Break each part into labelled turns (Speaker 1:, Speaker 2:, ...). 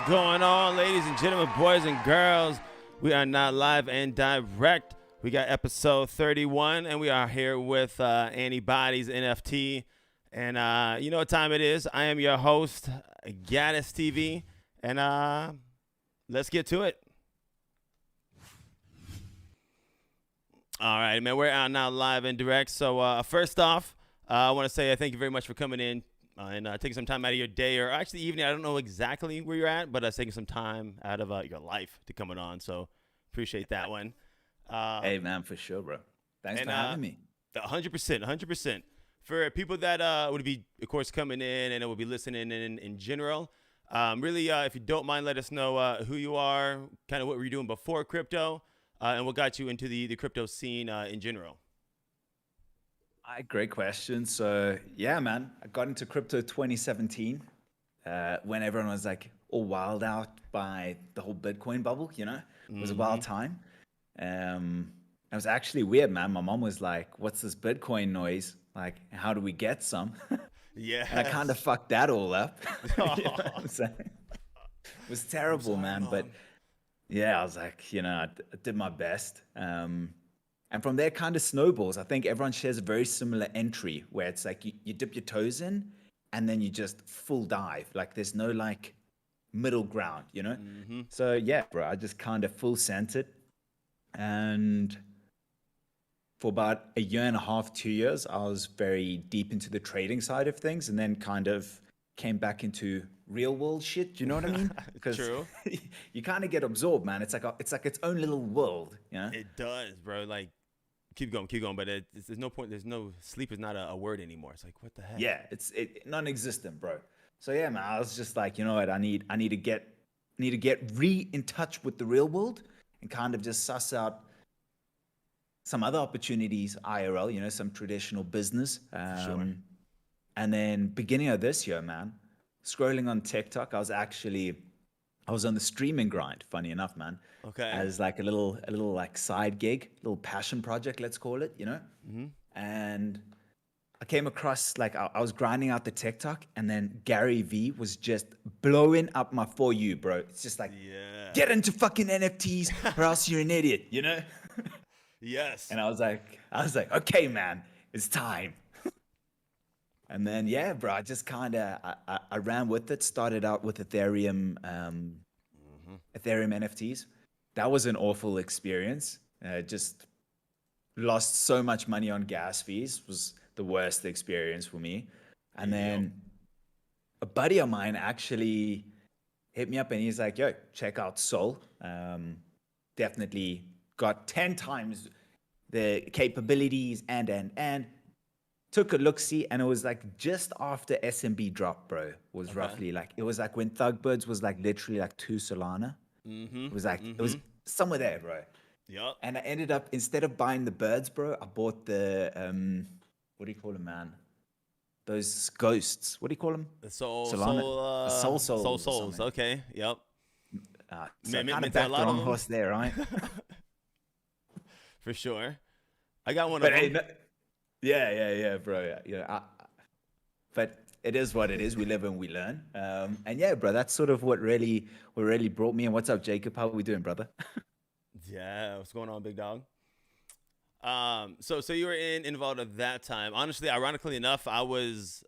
Speaker 1: going on, ladies and gentlemen, boys and girls? We are now live and direct. We got episode 31, and we are here with AnyBodiesNFT. And you know what time it is. I am your host, Gaddis TV, and let's get to it. All right, man, we're out now live and direct. So first off, I want to say thank you very much for coming in and taking some time out of your day, or actually evening. I don't know exactly where you're at, but taking some time out of your life to coming on. So appreciate that one.
Speaker 2: Hey, man, for sure, bro. Thanks for having me.
Speaker 1: 100%, 100%. For people that would be, of course, coming in and will be listening in general, really, if you don't mind, let us know who you are, kind of what were you doing before crypto, and what got you into the crypto scene in general.
Speaker 2: Great question. So, yeah, man, I got into crypto 2017 when everyone was like all wild out by the whole Bitcoin bubble, you know? It was a wild time. It was actually weird, man. My mom was like, what's this Bitcoin noise? Like, how do we get some?
Speaker 1: Yeah.
Speaker 2: And I kind of fucked that all up. You know what I'm saying? It was terrible,
Speaker 1: sorry,
Speaker 2: man.
Speaker 1: Mom.
Speaker 2: But yeah, I was like, you know, I did my best. And from there, kind of snowballs. I think everyone shares a very similar entry where it's like you dip your toes in and then you just full dive. Like there's no like middle ground, you know? So yeah, bro, I just kind of full sent it. And for about a year and a half, 2 years, I was very deep into the trading side of things and then kind of came back into real world shit. You know what I mean? Because you kind of get absorbed, man. It's like its own little world, you know?
Speaker 1: It does, bro. Like, keep going. But there's no point. There's no sleep is not a word anymore. It's like, what the heck?
Speaker 2: Yeah, it's non-existent, bro. So yeah, man, I was just like, you know what? I need to get in touch with the real world and kind of just suss out some other opportunities, IRL, you know, some traditional business.
Speaker 1: Sure.
Speaker 2: And then beginning of this year, man, scrolling on TikTok, I was on the streaming grind, funny enough, man.
Speaker 1: Okay.
Speaker 2: As like a little like side gig, little passion project, let's call it, you know? And I came across, like, I was grinding out the TikTok, and then Gary Vee was just blowing up my For You, bro. It's just like, get into fucking NFTs or else you're an idiot, you know?
Speaker 1: Yes.
Speaker 2: And I was like, okay, man, it's time. And then, yeah, bro, I just kind of, I ran with it, started out with Ethereum NFTs. That was an awful experience. Just lost so much money on gas fees. Was the worst experience for me. And then a buddy of mine actually hit me up and he's like, yo, check out Sol. Definitely got 10 times the capabilities and took a look-see, and it was like just after SMB drop, bro. Was roughly like, it was like when ThugBirdz was like literally like 2 Solana. It was like, it was somewhere there, bro.
Speaker 1: Yep.
Speaker 2: And I ended up, instead of buying the birds, bro, I bought the, what do you call them, man? Those ghosts. What do you call them?
Speaker 1: The soul souls. Okay. Yep.
Speaker 2: So kind of back the wrong horse there, right?
Speaker 1: For sure. I got one
Speaker 2: but
Speaker 1: of them.
Speaker 2: Yeah, bro. Yeah. But it is what it is. We live and we learn. And yeah, bro, that's sort of what really brought me. And what's up, Jacob? How are we doing, brother?
Speaker 1: Yeah, what's going on, big dog? So you were involved at that time. Honestly, ironically enough, I was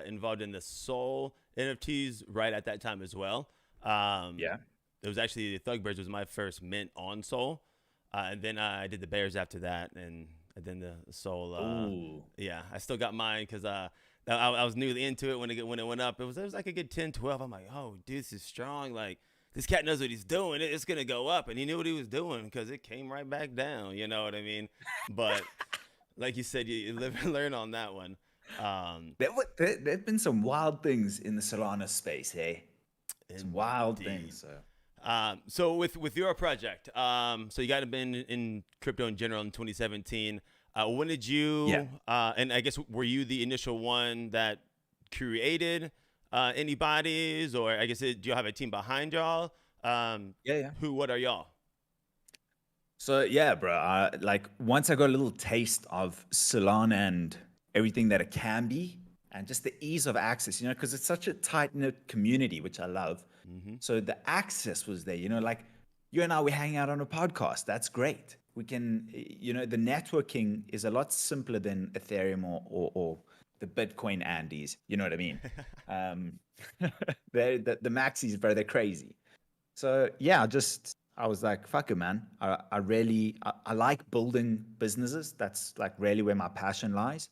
Speaker 1: involved in the Soul NFTs right at that time as well.
Speaker 2: Yeah.
Speaker 1: It was actually ThugBirdz was my first mint on Soul, and then I did the Bears after that, and then the Soul. Yeah, I still got mine because I was newly into it when it went up. It was like a good 10, 12. I'm like, oh, dude, this is strong. Like, this cat knows what he's doing. It's going to go up. And he knew what he was doing because it came right back down. You know what I mean? But like you said, you live and learn on that one.
Speaker 2: There've been some wild things in the Solana space, hey? Some wild things.
Speaker 1: So with your project, so you got been in crypto in general in 2017. When did you, and I guess, were you the initial one that created AnyBodies, or I guess, do you have a team behind y'all? What are y'all?
Speaker 2: So yeah, bro, like once I got a little taste of Solana and everything that it can be, and just the ease of access, you know, because it's such a tight-knit community, which I love. So the access was there, like you and I, we're hanging out on a podcast. That's great. We can, the networking is a lot simpler than Ethereum or the Bitcoin Andes. You know what I mean? The maxis, bro, they're crazy. So yeah, I was like, fuck it, man. I like building businesses. That's like really where my passion lies.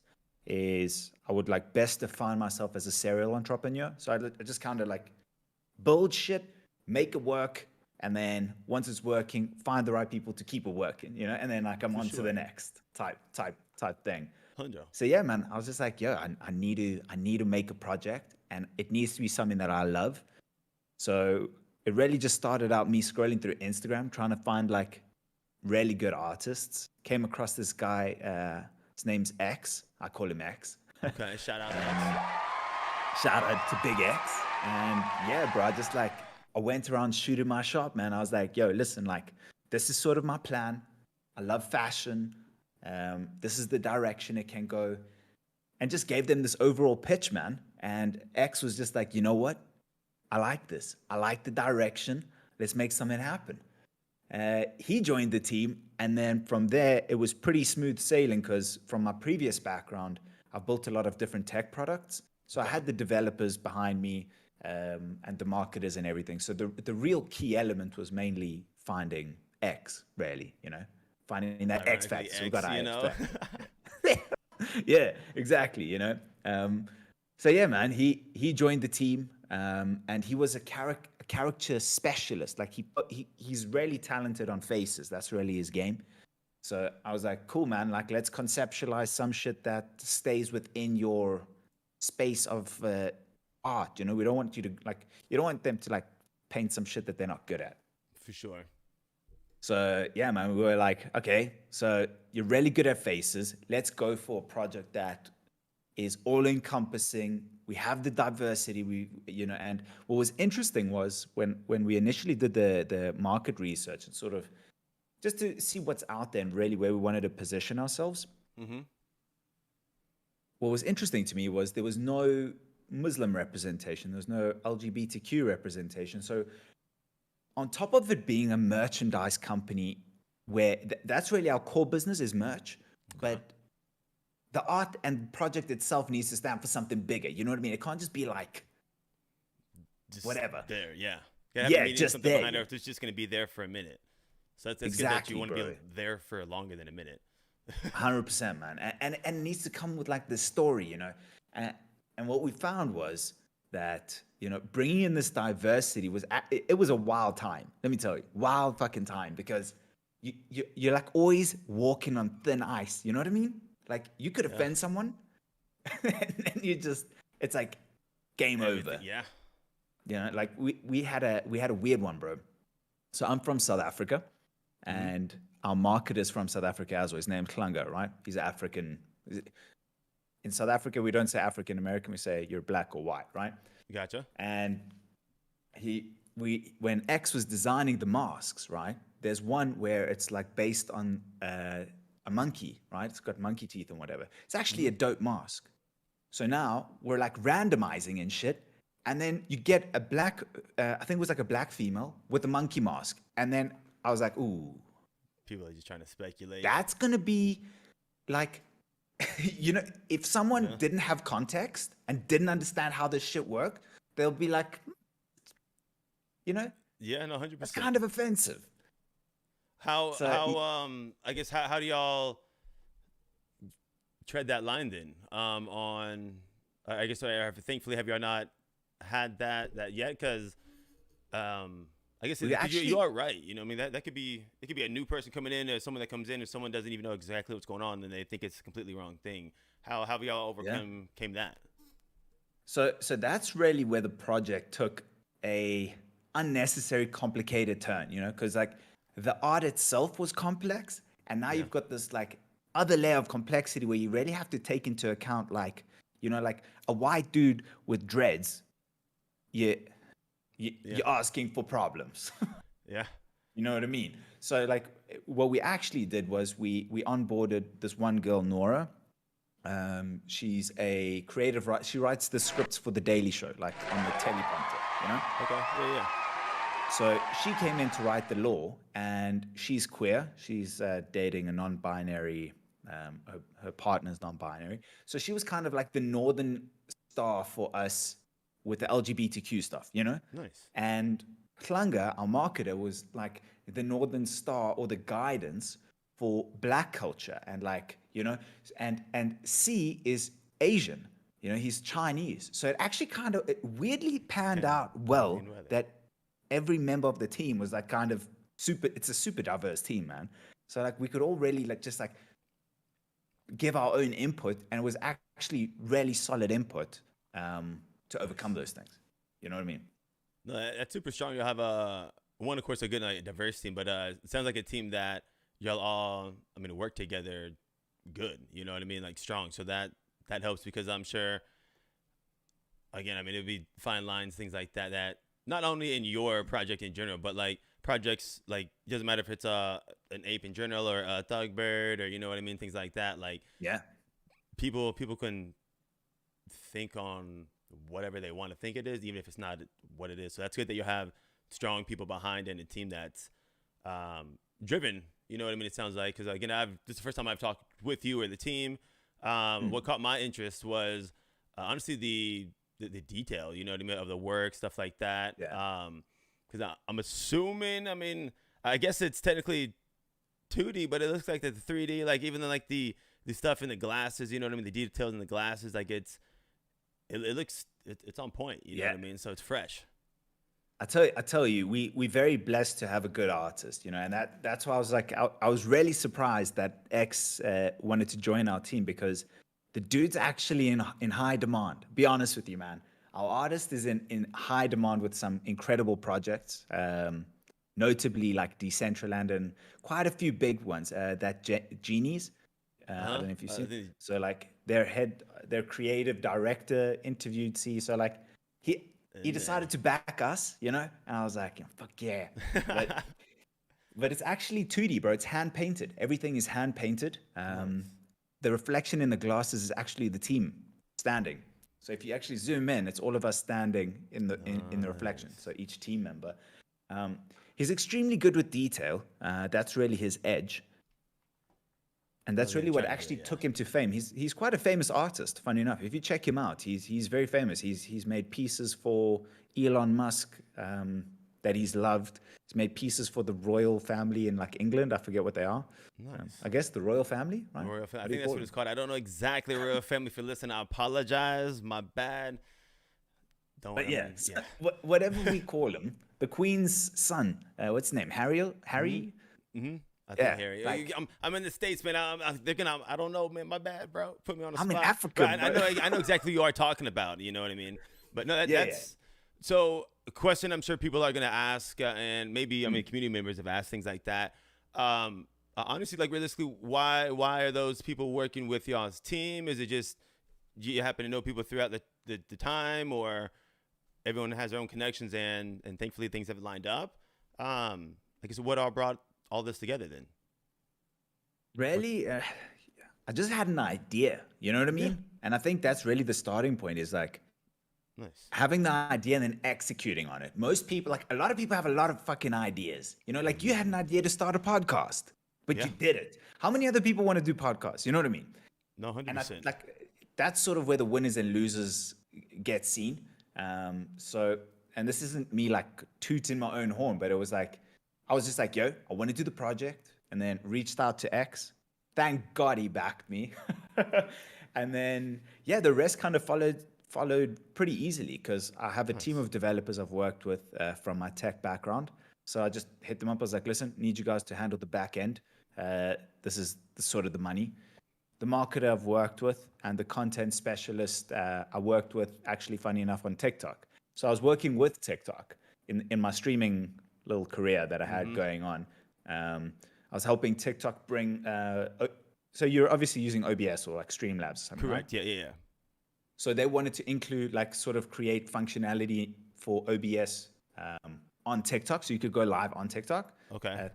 Speaker 2: Is I would like best define myself as a serial entrepreneur. So I just kind of like build shit, make it work, and then once it's working, find the right people to keep it working, and then like I'm on to the next type thing.
Speaker 1: 100.
Speaker 2: So yeah, man, I was just like, yo, I need to make a project, and it needs to be something that I love. So it really just started out me scrolling through Instagram, trying to find like really good artists. Came across this guy, his name's X. I call him X.
Speaker 1: Okay, shout out X.
Speaker 2: Shout out to Big X. And yeah, bro, I went around shooting my shot, man. I was like, yo, listen, like, this is sort of my plan. I love fashion. This is the direction it can go. And just gave them this overall pitch, man. And X was just like, you know what? I like this. I like the direction. Let's make something happen. He joined the team. And then from there, it was pretty smooth sailing because from my previous background, I've built a lot of different tech products. So I had the developers behind me and the marketers and everything. So the real key element was mainly finding X, really, finding that X factor. So we got our X factor. Yeah, exactly, So yeah, man, he joined the team and he was a character specialist. Like he's really talented on faces. That's really his game. So I was like, cool, man. Like, let's conceptualize some shit that stays within your space of art. We don't want you don't want them to like paint some shit that they're not good at.
Speaker 1: For sure.
Speaker 2: So yeah, man, we were like, okay, so you're really good at faces. Let's go for a project that is all encompassing. We have the diversity, and what was interesting was when we initially did the market research and sort of just to see what's out there and really where we wanted to position ourselves. Mm-hmm. What was interesting to me was there was no Muslim representation. There was no LGBTQ representation. So on top of it being a merchandise company where that's really our core business is merch, but the art and project itself needs to stand for something bigger. You know what I mean? It can't just be like
Speaker 1: just
Speaker 2: whatever.
Speaker 1: There, yeah.
Speaker 2: Just
Speaker 1: something
Speaker 2: there.
Speaker 1: Behind it, it's just going to be there for a minute. So that's
Speaker 2: exactly,
Speaker 1: good that you want
Speaker 2: bro.
Speaker 1: to be there for longer than a minute.
Speaker 2: 100%, man. And it needs to come with like the story, And what we found was that, bringing in this diversity it was a wild time. Let me tell you, wild fucking time, because you're like always walking on thin ice. You know what I mean? Like you could offend someone and then it's like game over.
Speaker 1: Yeah.
Speaker 2: Like we had a weird one, bro. So I'm from South Africa. And our marketer's from South Africa as well. His name's Klanga, right? He's African. In South Africa, we don't say African American. We say you're black or white, right?
Speaker 1: Gotcha.
Speaker 2: And when X was designing the masks, right? There's one where it's like based on a monkey, right? It's got monkey teeth and whatever. It's actually a dope mask. So now we're like randomizing and shit. And then you get a black, I think it was like a black female with a monkey mask. And then I was like, ooh.
Speaker 1: People are just trying to speculate.
Speaker 2: That's going to be like, if someone didn't have context and didn't understand how this shit worked, they'll be like,
Speaker 1: Yeah, no, 100%.
Speaker 2: That's kind of offensive.
Speaker 1: How I guess, how do y'all tread that line then? I guess, thankfully, have y'all not had that yet? Because, I guess you are right. I mean, that could be a new person coming in, or someone that comes in, or someone doesn't even know exactly what's going on, and they think it's a completely wrong thing. How have y'all came that?
Speaker 2: So that's really where the project took a unnecessary complicated turn, because like the art itself was complex, and now you've got this like other layer of complexity where you really have to take into account like, like a white dude with dreads. You're asking for problems.
Speaker 1: Yeah.
Speaker 2: You know what I mean? So like what we actually did was we onboarded this one girl, Nora. She's a creative writer. She writes the scripts for The Daily Show, like on the teleprompter. you know?
Speaker 1: Okay. Yeah.
Speaker 2: So she came in to write the law, and she's queer. She's dating a non-binary. Her partner's non-binary. So she was kind of like the northern star for us with the LGBTQ stuff, you know?
Speaker 1: Nice.
Speaker 2: And Klanga, our marketer, was like the northern star or the guidance for black culture, and like, you know, and C is Asian. You know, he's Chinese. So it actually kind of it weirdly panned out well that every member of the team was like kind of it's a super diverse team, man. So like we could all really like just like give our own input, and it was actually really solid input to overcome those things. You know what I mean?
Speaker 1: No, that's super strong. You'll have one, of course, a good diverse team, but it sounds like a team that y'all all, I mean, work together good. You know what I mean? Like strong. So that helps, because I'm sure, again, I mean, it'd be fine lines, things like that, that not only in your project in general, but like projects, like it doesn't matter if it's an Ape in general or a ThugBird, or you know what I mean, things like that. Like,
Speaker 2: yeah,
Speaker 1: people can think on whatever they want to think it is, even if it's not what it is. So that's good that you have strong people behind and a team that's driven. You know what I mean? It sounds like, because again, this is the first time I've talked with you or the team. What caught my interest was honestly the detail, you know what I mean, of the work, stuff like that.
Speaker 2: Yeah.
Speaker 1: Because I'm assuming, I mean, I guess it's technically 2D, but it looks like the 3D, like even like the stuff in the glasses, you know what I mean, the details in the glasses, like it looks it's on point, you know what I mean, so it's fresh.
Speaker 2: I tell you, we very blessed to have a good artist, you know, and that's why I was like, I was really surprised that X wanted to join our team, because the dude's actually in high demand. Be honest with you, man. Our artist is in high demand with some incredible projects, notably like Decentraland and quite a few big ones. That Genies, I don't know if you've seen. So like their creative director interviewed C. So like he decided to back us, you know, and I was like, fuck yeah. But it's actually 2D, bro. It's hand painted. Everything is hand painted. Nice. The reflection in the glasses is actually the team standing. So if you actually zoom in, it's all of us standing in the reflection. So each team member. He's extremely good with detail. That's really his edge. And that's really what actually took him to fame. He's quite a famous artist, funny enough. If you check him out, he's very famous. He's made pieces for Elon Musk that he's loved. He's made pieces for the royal family in like England. I forget what they are. Nice. I guess the royal family, right?
Speaker 1: Royal family. I think that's what it's called. I don't know exactly royal family. If you listen, I apologize. My bad.
Speaker 2: But whatever we call him, the Queen's son. What's his name? Harry.
Speaker 1: Mm-hmm. I think Harry. Like, I'm in the States, man. I don't know, man. My bad, bro. Put me on the spot.
Speaker 2: I'm in Africa.
Speaker 1: I know exactly who you are talking about. You know what I mean? But no, that's so. A question I'm sure people are gonna ask, and maybe I mean community members have asked things like that. Honestly, like realistically, why are those people working with y'all's team? Is it just you happen to know people throughout the time, or everyone has their own connections, and thankfully things have lined up? I guess what all brought all this together then?
Speaker 2: Really, I just had an idea. You know what I mean? Yeah. And I think that's really the starting point. Is like. Nice. Having the idea and then executing on it. Most people, like a lot of people have a lot of fucking ideas. You know, like you had an idea to start a podcast, but you did it. How many other people want to do podcasts? You know what I mean?
Speaker 1: No, 100%.
Speaker 2: Like that's sort of where the winners and losers get seen. So, and this isn't me like tooting my own horn, but it was like, I was just like, yo, I want to do the project, and then reached out to X. Thank God he backed me. And then, the rest kind of followed pretty easily, because I have a team of developers I've worked with from my tech background. So I just hit them up. I was like, listen, need you guys to handle the back end. This is sort of the money. The marketer I've worked with, and the content specialist I worked with, actually, funny enough, on TikTok. So I was working with TikTok in my streaming little career that I had going on. I was helping TikTok bring... so you're obviously using OBS or like Streamlabs or something,
Speaker 1: correct,
Speaker 2: right?
Speaker 1: Yeah.
Speaker 2: So they wanted to include, like, sort of create functionality for OBS on TikTok, so you could go live on TikTok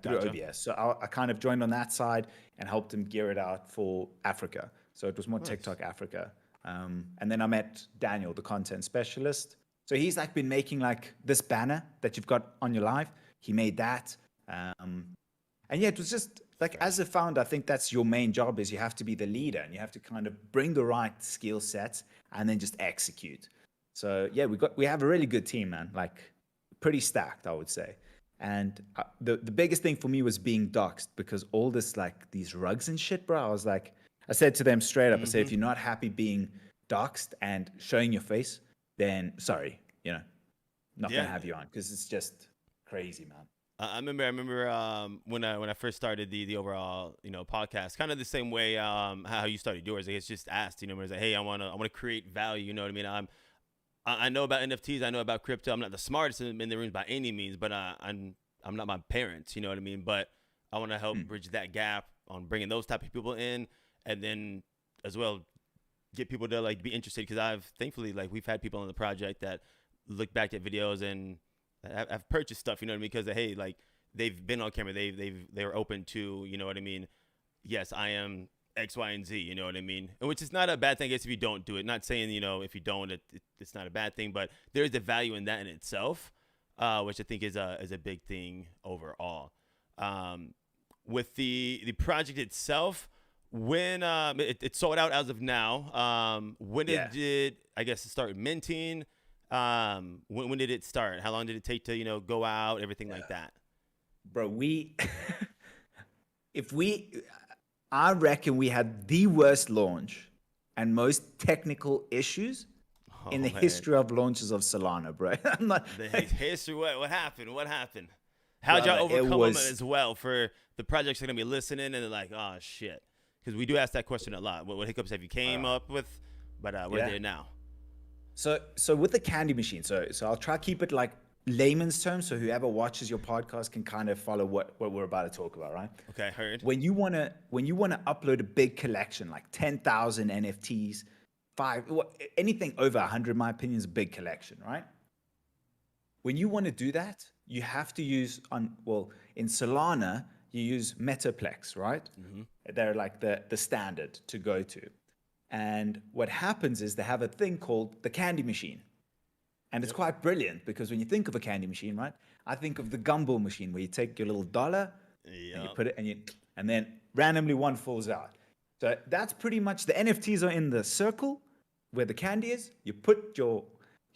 Speaker 2: through OBS. So I kind of joined on that side and helped them gear it out for Africa. So it was more TikTok Africa. And then I met Daniel, the content specialist. So he's like been making like this banner that you've got on your live. He made that. And yeah, it was just like, as a founder, I think that's your main job, is you have to be the leader and you have to kind of bring the right skill sets and then just execute. So yeah, we have a really good team, man. Like pretty stacked, I would say. And the biggest thing for me was being doxxed, because all this, like these rugs and shit, bro. I said to them straight up, I said, if you're not happy being doxxed and showing your face, then sorry, not gonna have you on, because it's just crazy, man.
Speaker 1: I remember when I first started the overall podcast, kind of the same way how you started yours. Like, it's just asked, it was like, hey, I wanna create value. You know what I mean? I know about NFTs. I know about crypto. I'm not the smartest in the rooms by any means, but I'm not my parents. You know what I mean? But I want to help bridge that gap on bringing those type of people in, and then as well get people to like be interested, because thankfully we've had people on the project that look back at videos and I've purchased stuff, you know what I mean? Because hey, like they've been on camera, they were open to, you know what I mean? Yes, I am X, Y, and Z, you know what I mean? And which is not a bad thing, I guess, if you don't do it. Not saying, if you don't, it's not a bad thing, but there's a value in that in itself, which I think is a big thing overall. With the project itself, when it's sold out as of now, when did it, I guess, start minting? When did it start? How long did it take to, go out, everything like that?
Speaker 2: Bro, I reckon we had the worst launch and most technical issues in the history of launches of Solana, bro. I'm not
Speaker 1: the history. What happened? How'd y'all overcome them as well for the projects that are gonna be listening and they're like, oh shit? Because we do ask that question a lot. What hiccups have you came up with? But we're there now.
Speaker 2: So with the candy machine, so I'll try to keep it like layman's terms, so whoever watches your podcast can kind of follow what we're about to talk about, right?
Speaker 1: Okay, heard.
Speaker 2: When you wanna upload a big collection, like 10,000 NFTs, anything over 100, in my opinion, is a big collection, right? When you want to do that, you have to use in Solana you use Metaplex, right? They're like the standard to go to. And what happens is they have a thing called the candy machine. And it's quite brilliant, because when you think of a candy machine, right, I think of the gumball machine, where you take your little dollar and you put it and then randomly one falls out. So that's pretty much, the NFTs are in the circle where the candy is. You put your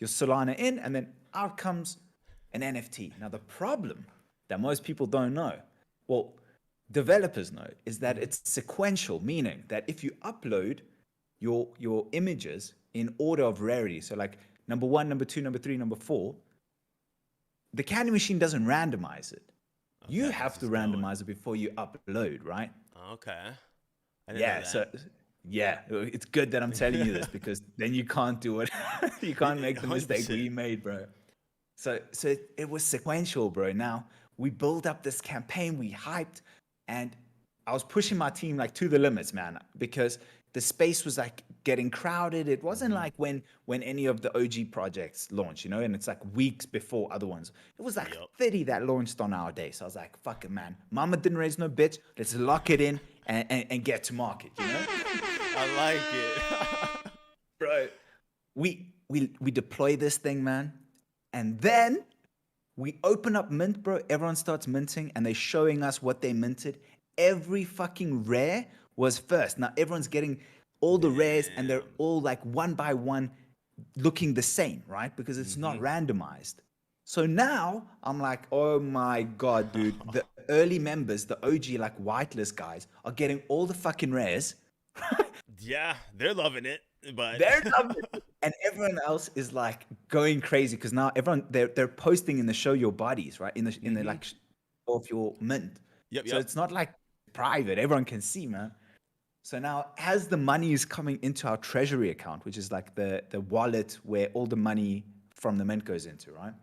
Speaker 2: Solana in, and then out comes an NFT. Now the problem that most people don't know, well, developers know, is that it's sequential, meaning that if you upload your images in order of rarity, so like number 1, number 2, number 3, number 4, the candy machine doesn't randomize it. Okay, you have to randomize it before you upload, right?
Speaker 1: Okay.
Speaker 2: It's good that I'm telling you this, because then you can't do it. You can't make the mistake we made, bro. So it was sequential, bro. Now we built up this campaign, we hyped, and I was pushing my team like to the limits, man, because the space was like getting crowded. It wasn't like when any of the OG projects launch, and it's like weeks before other ones. It was like 30 that launched on our day. So I was like, fuck it, man. Mama didn't raise no bitch. Let's lock it in and get to market,
Speaker 1: I like it.
Speaker 2: Bro, we deploy this thing, man. And then we open up Mint, bro. Everyone starts minting, and they're showing us what they minted. Every fucking rare was first. Now everyone's getting all the rares, and they're all like one by one looking the same, right? Because it's not randomized. So now I'm like, oh my God, dude. The early members, the OG like whitelist guys, are getting all the fucking rares.
Speaker 1: Yeah, they're loving it. But
Speaker 2: they're loving it. And everyone else is like going crazy, because now everyone they're posting in the show your bodies, right? In the like of your mint. So it's not like private. Everyone can see, man. So now, as the money is coming into our treasury account, which is like the wallet where all the money from the mint goes into, right?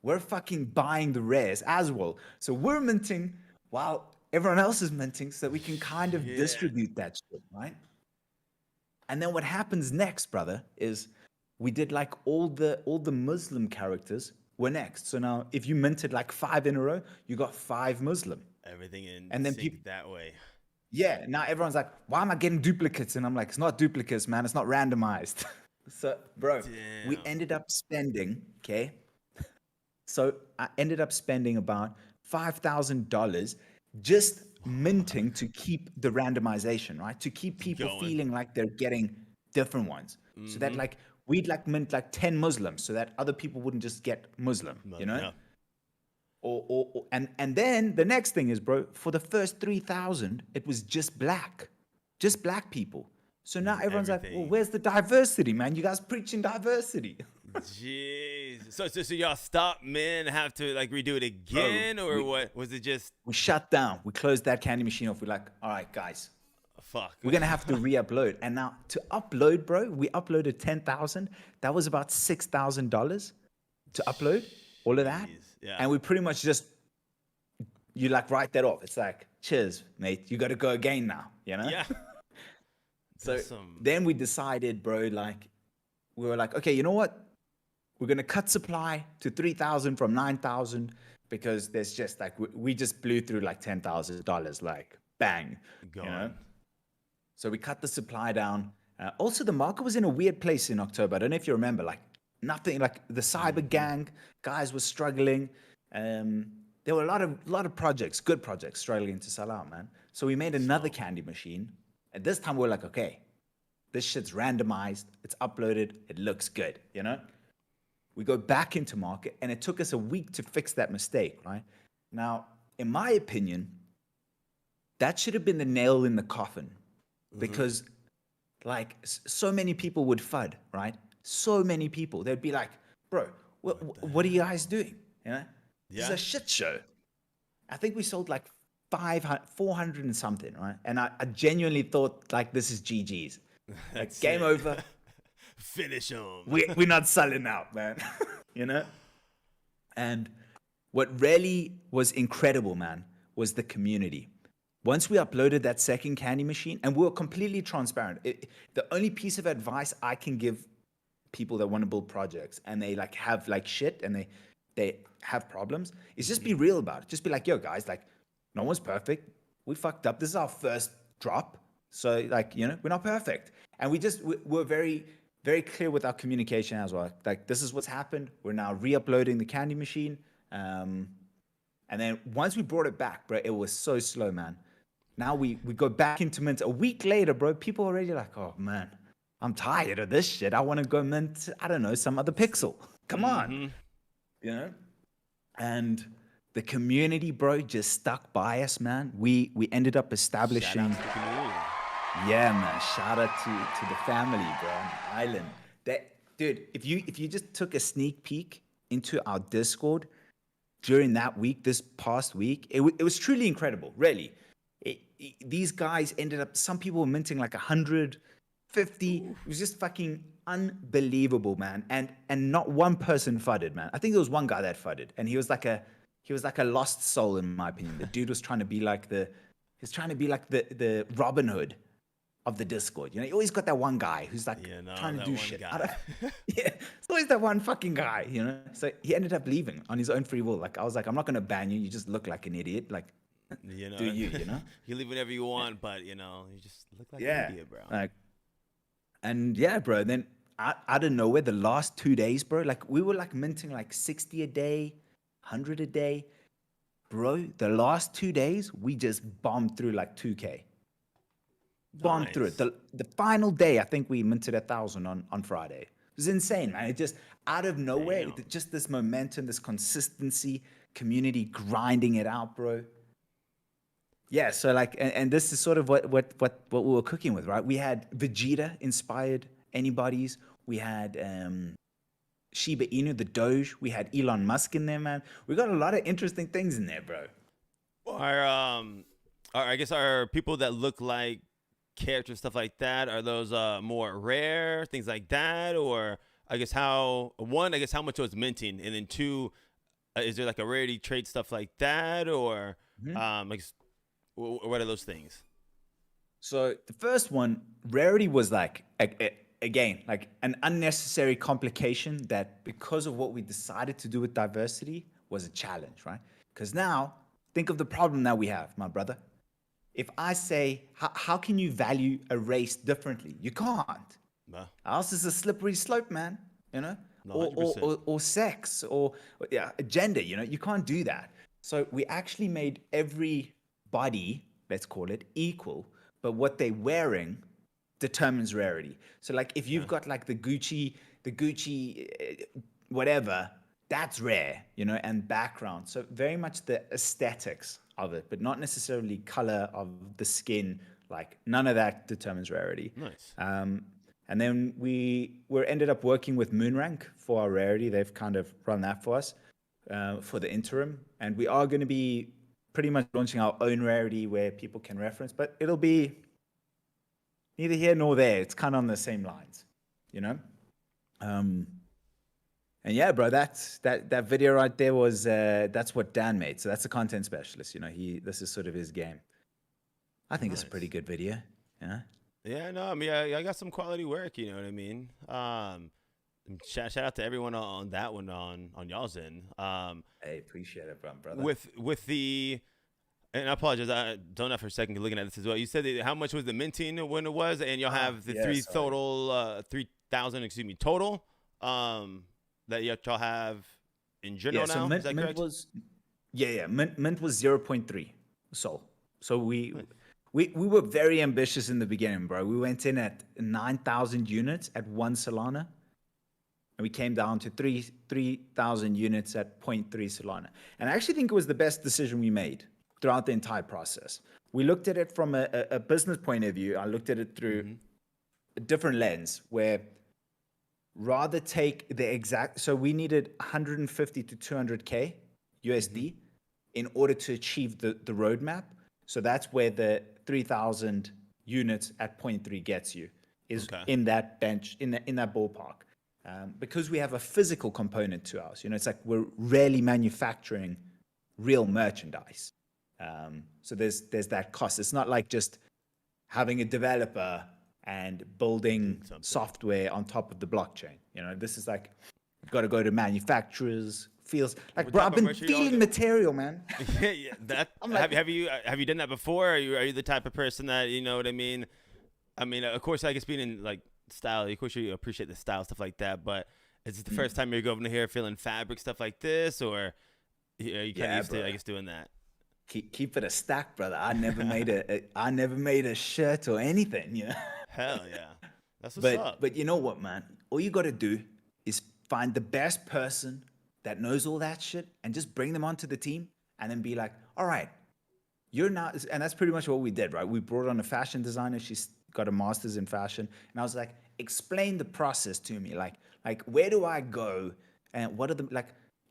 Speaker 2: We're fucking buying the rares as well. So we're minting while everyone else is minting, so that we can kind of distribute that shit, right? And then what happens next, brother, is we did like all the Muslim characters were next. So now, if you minted like 5 in a row, you got 5 Muslim.
Speaker 1: Everything in
Speaker 2: and then
Speaker 1: sync that way.
Speaker 2: Yeah, now everyone's like, why am I getting duplicates? And I'm like, it's not duplicates, man. It's not randomized. So, bro, we
Speaker 1: Damn.
Speaker 2: ended up spending, okay? So I ended up spending about $5,000 just minting to keep the randomization, right? To keep people
Speaker 1: Going.
Speaker 2: feeling like they're getting different ones. So that
Speaker 1: Mm-hmm.
Speaker 2: like we'd like mint like 10 Muslims so that other people wouldn't just get Muslim, you know?
Speaker 1: Yeah.
Speaker 2: And then the next thing is, bro, for the first 3,000, it was just black people. So now everyone's like, well,
Speaker 1: Everything.
Speaker 2: where's the diversity, man? You guys preaching diversity.
Speaker 1: Jeez. So y'all stop, man. Have to like redo it
Speaker 2: Bro,
Speaker 1: again, or what? Was it just
Speaker 2: we shut down. We closed that candy machine off. We're like, all right, guys,
Speaker 1: fuck?
Speaker 2: we're gonna have to re-upload. And now to upload, bro, we uploaded 10,000. That was about $6,000 to upload all of that.
Speaker 1: Jeez, yeah.
Speaker 2: And we pretty much just you like write that off. It's like, cheers, mate. You got to go again now. You know.
Speaker 1: Yeah.
Speaker 2: So
Speaker 1: Some-
Speaker 2: then we decided, bro. Like, we were like, okay, you know what? We're gonna cut supply to 3,000 from 9,000 because there's just like we just blew through like $10,000, like bang,
Speaker 1: Gone.
Speaker 2: you know. So we cut the supply down. Also, the market was in a weird place in October. I don't know if you remember, like nothing, like the cyber gang guys were struggling. There were a lot of projects, good projects, struggling to sell out, man. So we made another candy machine, and this time we're like, okay, this shit's randomized, it's uploaded, it looks good, you know. We go back into market, and it took us a week to fix that mistake, right? Now, in my opinion, that should have been the nail in the coffin because, like, so many people would FUD, right? So many people. They'd be like, bro, what are you guys doing? You know? This is
Speaker 1: Yeah.
Speaker 2: a shit show. I think we sold like 400 and something, right? And I genuinely thought, like, this is GG's. Like,
Speaker 1: That's
Speaker 2: game
Speaker 1: it.
Speaker 2: over.
Speaker 1: Finish them.
Speaker 2: We're not selling out, man. You know? And what really was incredible, man, was the community. Once we uploaded that second candy machine, and we were completely transparent. The only piece of advice I can give people that want to build projects and they like have like shit and they have problems is just be real about it. Just be like, yo, guys, like, no one's perfect. We fucked up. This is our first drop. So, like, you know, we're not perfect. And we're very, very clear with our communication as well. Like, this is what's happened. We're now re-uploading the candy machine. And then once we brought it back, bro, it was so slow, man. Now we go back into mint. A week later, bro, people are already like, oh, man, I'm tired of this shit. I want to go mint, I don't know, some other pixel. Come on. You know? And the community, bro, just stuck by us, man. We ended up establishing...
Speaker 1: Shout out to the community.
Speaker 2: Yeah, man. Shout out to the family, bro, on the island. That, dude, if you just took a sneak peek into our Discord during that week, this past week, it was truly incredible, really. These guys ended up, some people were minting like 150. It was just fucking unbelievable, man. And not one person fudded, man. I think there was one guy that fudded, and he was like a lost soul, in my opinion. The dude was trying to be like the Robin Hood of the Discord. You know, you always got that one guy who's like trying to do shit. Yeah, it's always that one fucking guy, you know? So he ended up leaving on his own free will. Like, I was like, I'm not going to ban you. You just look like an idiot. Like,
Speaker 1: You know,
Speaker 2: do you know?
Speaker 1: You leave whenever you want, but, you know, you just look like an idiot, bro.
Speaker 2: Like, and yeah, bro, then out of nowhere, the last 2 days, bro, like, we were like minting like 60 a day, 100 a day. Bro, the last 2 days, we just bombed through like 2K. Bombed through it. The final day, I think we minted 1,000 on Friday. It was insane, man. It just out of nowhere, just this momentum, this consistency, community grinding it out, bro. Yeah, so like, and this is sort of what we were cooking with, right? We had Vegeta inspired AnyBodies. We had Shiba Inu, the Doge. We had Elon Musk in there, man. We got a lot of interesting things in there, bro.
Speaker 1: I guess are people that look like characters, stuff like that, are those more rare, things like that? Or I guess how much it was minting, and then two, is there like a rarity trait, stuff like that? Or like, what are those things?
Speaker 2: So the first one, rarity, was like, again, like an unnecessary complication that, because of what we decided to do with diversity, was a challenge, right? Because now, think of the problem that we have, my brother. If I say, how can you value a race differently? You can't. Ours is a slippery slope, man. You know,
Speaker 1: No,
Speaker 2: or
Speaker 1: 100%.
Speaker 2: or sex or gender. You know, you can't do that. So we actually made every body, let's call it, equal, but what they're wearing determines rarity. So like if you've got like the Gucci whatever, that's rare, you know, and background. So very much the aesthetics of it, but not necessarily color of the skin. Like none of that determines rarity.
Speaker 1: Nice.
Speaker 2: And then we're ended up working with Moonrank for our rarity. They've kind of run that for us for the interim, and we are going to be pretty much launching our own rarity where people can reference, but it'll be neither here nor there. It's kind of on the same lines, you know. And yeah, bro, that video right there was that's what Dan made. So that's a content specialist. You know, this is sort of his game. I think it's a pretty good video. Yeah.
Speaker 1: Yeah, no, I mean, I got some quality work. You know what I mean? Shout out to everyone on that one on y'all's end.
Speaker 2: Hey, appreciate it, brother.
Speaker 1: With the, and I apologize, I don't know for a second looking at this as well. You said that how much was the minting when it was, and you'll have the 3,000, excuse me, total. That y'all have in general now.
Speaker 2: So
Speaker 1: is that correct?
Speaker 2: Mint was 0.3 Sol. So we were very ambitious in the beginning, bro. We went in at 9,000 units at 1 Solana, and we came down to 3,000 units at 0.3 Solana. And I actually think it was the best decision we made throughout the entire process. We looked at it from a business point of view. I looked at it through a different lens where rather take the exact, so we needed 150 to 200K USD in order to achieve the roadmap. So that's where the 3,000 units at 0.3 gets you, is in that bench, in that ballpark. Because we have a physical component to ours, you know, it's like we're rarely manufacturing real merchandise. So there's that cost. It's not like just having a developer and building software on top of the blockchain. You know, this is like, you've got to go to manufacturers. Feels like, bro, I've been feeling material, man.
Speaker 1: Yeah, that. Like, have you done that before? Are you the type of person that, you know what I mean? I mean, of course, I guess being in like style, of course you appreciate the style stuff like that. But is it the first time you're going to here feeling fabric stuff like this, or are you kind of used to, I guess, doing that?
Speaker 2: Keep it a stack, brother. I never made a shirt or anything. You know.
Speaker 1: Hell yeah, that's what's up.
Speaker 2: But you know what, man? All you got to do is find the best person that knows all that shit and just bring them onto the team, and then be like, all right, you're not, and that's pretty much what we did, right? We brought on a fashion designer. She's got a master's in fashion, and I was like, explain the process to me. Like where do I go, and what are the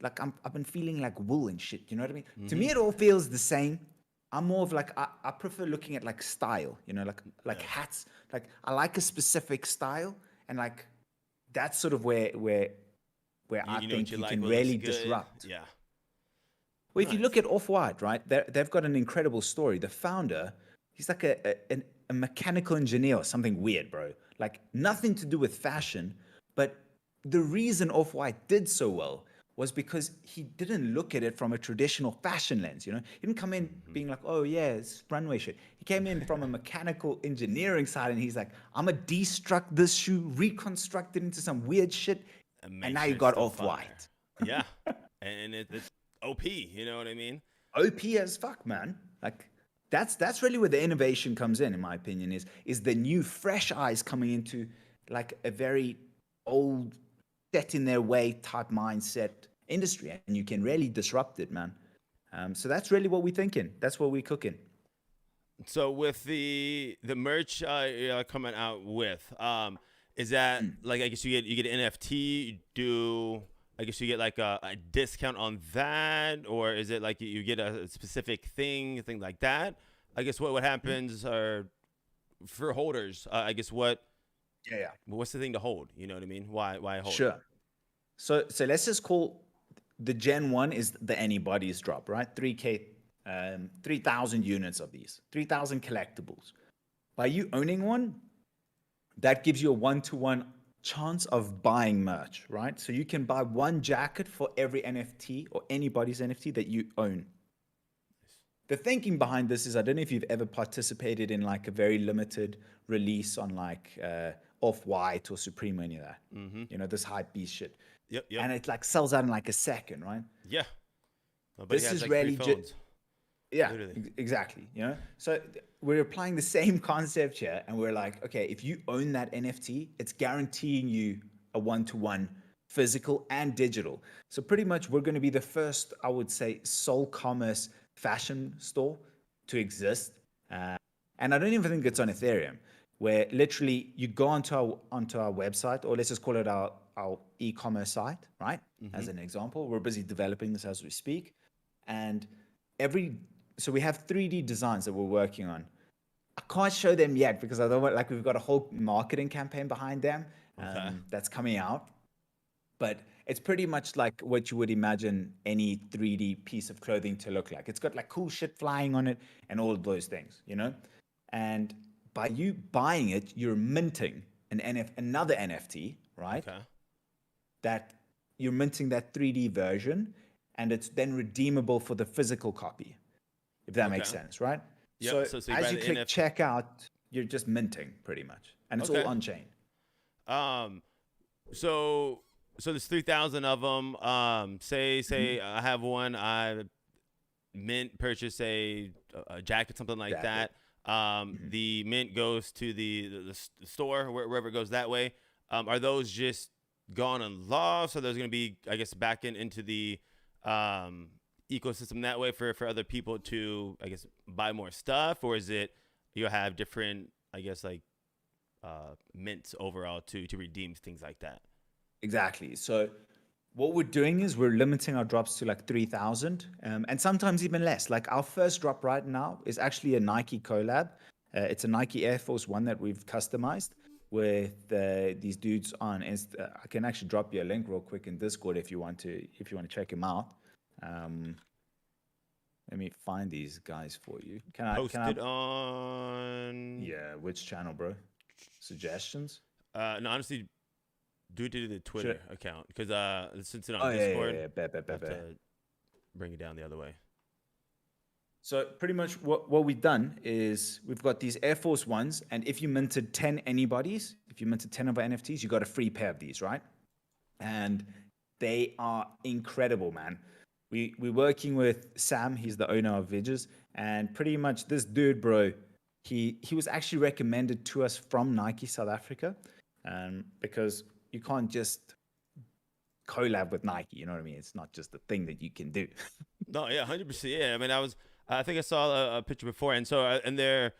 Speaker 2: I've been feeling like wool and shit. You know what I mean? To me, it all feels the same. I'm more of like, I prefer looking at like style, you know, like hats. Like I like a specific style, and like that's sort of where I think you can really disrupt.
Speaker 1: Yeah.
Speaker 2: Well, if you look at Off-White, right, they've got an incredible story. The founder, he's like a mechanical engineer or something weird, bro. Like nothing to do with fashion, but the reason Off-White did so well was because he didn't look at it from a traditional fashion lens, you know? He didn't come in being like, oh yeah, it's runway shit. He came in from a mechanical engineering side, and he's like, I'm gonna destruct this shoe, reconstruct it into some weird shit, and now you got Off-White.
Speaker 1: Yeah, and it's OP, you know what I mean?
Speaker 2: OP as fuck, man. Like, that's really where the innovation comes in my opinion, is the new fresh eyes coming into like a very old, set in their way type mindset industry, and you can really disrupt it, man. So that's really what we're thinking. That's what we're cooking.
Speaker 1: So with the merch coming out with, is that like, I guess you get an NFT? I guess you get like a discount on that, or is it like you get a specific thing like that? I guess what happens are for holders. I guess what's the thing to hold? You know what I mean? Why hold?
Speaker 2: Sure. So let's just call the Gen 1 is the AnyBodies drop, right? 3,000 units of these, 3,000 collectibles. By you owning one, that gives you a 1-to-1 chance of buying merch, right? So you can buy one jacket for every NFT or anybody's NFT that you own. The thinking behind this is, I don't know if you've ever participated in like a very limited release on like Off-White or Supreme or any of that.
Speaker 1: Mm-hmm.
Speaker 2: You know, this hype beast shit.
Speaker 1: Yep.
Speaker 2: And it like sells out in like a second, right?
Speaker 1: Yeah. But
Speaker 2: This
Speaker 1: he has
Speaker 2: is
Speaker 1: like
Speaker 2: really
Speaker 1: 3 phones.
Speaker 2: Yeah,
Speaker 1: Literally.
Speaker 2: exactly. You know, so we're applying the same concept here, and we're like, okay, if you own that NFT, it's guaranteeing you a one-to-one physical and digital. So pretty much, we're going to be the first, I would say, sole commerce fashion store to exist. And I don't even think it's on Ethereum, where literally you go onto our website, or let's just call it our e-commerce site, right? As an example, we're busy developing this as we speak, and so we have 3D designs that we're working on. I can't show them yet because I don't want, like, we've got a whole marketing campaign behind them that's coming out. But it's pretty much like what you would imagine any 3D piece of clothing to look like. It's got like cool shit flying on it and all of those things, you know? And by you buying it, you're minting another NFT, right?
Speaker 1: Okay.
Speaker 2: That you're minting that 3D version, and it's then redeemable for the physical copy, if that makes sense, right?
Speaker 1: Yep.
Speaker 2: So
Speaker 1: you
Speaker 2: as you click checkout, you're just minting pretty much, and it's all on chain.
Speaker 1: So there's 3,000 of them. Say I have one. I purchase a jacket, something like that. The mint goes to the store, wherever it goes that way. Are those just gone and lost? So there's going to be, I guess, back into the ecosystem that way for other people to, I guess, buy more stuff? Or is it you have different, I guess, like mints overall to redeem things like that?
Speaker 2: Exactly. So what we're doing is we're limiting our drops to like 3,000 and sometimes even less. Like our first drop right now is actually a Nike collab. It's a Nike Air Force One that we've customized with these dudes on Insta. I can actually drop you a link real quick in Discord if you want to check them out. Let me find these guys for you. Can I
Speaker 1: post it on?
Speaker 2: Yeah, which channel, bro? Suggestions?
Speaker 1: No, honestly, do it to the Twitter account because since it's on
Speaker 2: Discord,
Speaker 1: bring it down the other way.
Speaker 2: So pretty much what we've done is we've got these Air Force Ones, and if you minted 10 AnyBodies, if you minted 10 of our NFTs, you got a free pair of these, right? And they are incredible, man. We're working with Sam. He's the owner of Vidges, and pretty much this dude, bro, he was actually recommended to us from Nike South Africa, because you can't just collab with Nike. You know what I mean? It's not just a thing that you can do.
Speaker 1: No, yeah, 100%. Yeah, I mean, I think I saw a picture before, and so and they're.